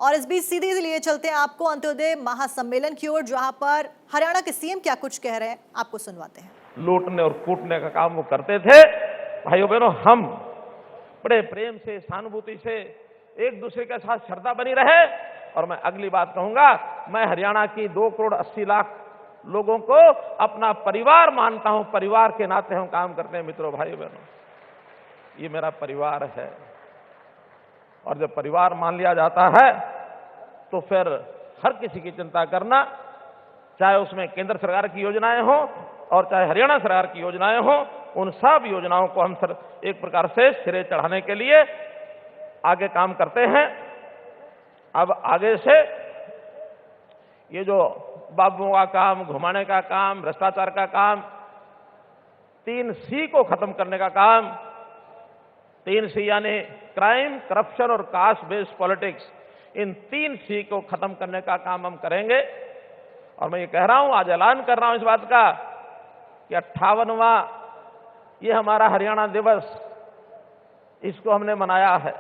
और इस बीच सीधे लिए चलते हैं आपको अंत्योदय महासम्मेलन की ओर, जहां पर हरियाणा के सीएम क्या कुछ कह रहे हैं आपको सुनवाते हैं। लूटने और कूटने का काम वो करते थे। भाइयों बहनों, हम बड़े प्रेम से, सहानुभूति से एक दूसरे के साथ श्रद्धा बनी रहे। और मैं अगली बात कहूंगा, मैं हरियाणा की 2 करोड़ 80 लाख लोगों को अपना परिवार मानता हूं। परिवार के नाते हम काम करते हैं। मित्रों, भाइयों बहनों, ये मेरा परिवार है। और जब परिवार मान लिया जाता है तो फिर हर किसी की चिंता करना, चाहे उसमें केंद्र सरकार की योजनाएं हो और चाहे हरियाणा सरकार की योजनाएं हो, उन सब योजनाओं को हम एक प्रकार से सिरे चढ़ाने के लिए आगे काम करते हैं। अब आगे से ये जो बाबुओं का काम, घुमाने का काम, भ्रष्टाचार का काम, 3C को खत्म करने का काम, 3C यानी क्राइम, करप्शन और कास्ट बेस्ड पॉलिटिक्स, इन 3C को खत्म करने का काम हम करेंगे। और मैं ये कह रहा हूं, आज ऐलान कर रहा हूं इस बात का कि 58वां ये हमारा हरियाणा दिवस, इसको हमने मनाया है।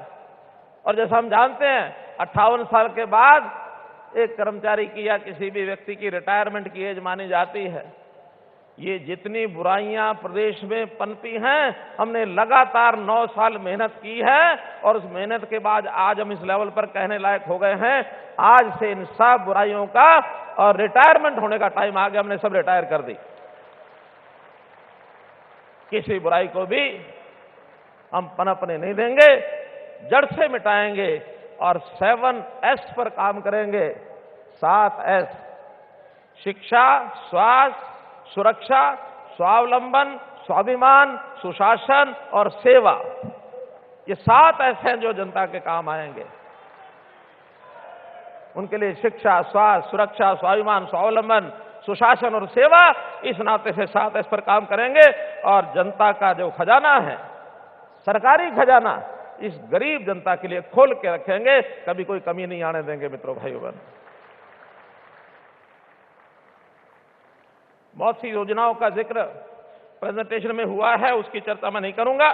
और जैसा हम जानते हैं, 58 साल के बाद एक कर्मचारी की या किसी भी व्यक्ति की रिटायरमेंट की एज मानी जाती है। ये जितनी बुराइयां प्रदेश में पनपी हैं, हमने लगातार 9 साल मेहनत की है और उस मेहनत के बाद आज हम इस लेवल पर कहने लायक हो गए हैं। आज से इन सब बुराइयों का और रिटायरमेंट होने का टाइम आ गया। हमने सब रिटायर कर दी। किसी बुराई को भी हम पनपने नहीं देंगे, जड़ से मिटाएंगे और 7S पर काम करेंगे। 7S: शिक्षा, स्वास्थ्य, सुरक्षा, स्वावलंबन, स्वाभिमान, सुशासन और सेवा। ये 7S हैं जो जनता के काम आएंगे। उनके लिए शिक्षा, स्वास्थ्य, सुरक्षा, स्वाभिमान, स्वावलंबन, सुशासन और सेवा, इस नाते से 7S पर काम करेंगे। और जनता का जो खजाना है, सरकारी खजाना, इस गरीब जनता के लिए खोल के रखेंगे। कभी कोई कमी नहीं आने देंगे। मित्रों, भाइयों बहनों, बहुत सी योजनाओं का जिक्र प्रेजेंटेशन में हुआ है, उसकी चर्चा मैं नहीं करूंगा।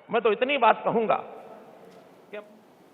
मैं तो इतनी बात कहूंगा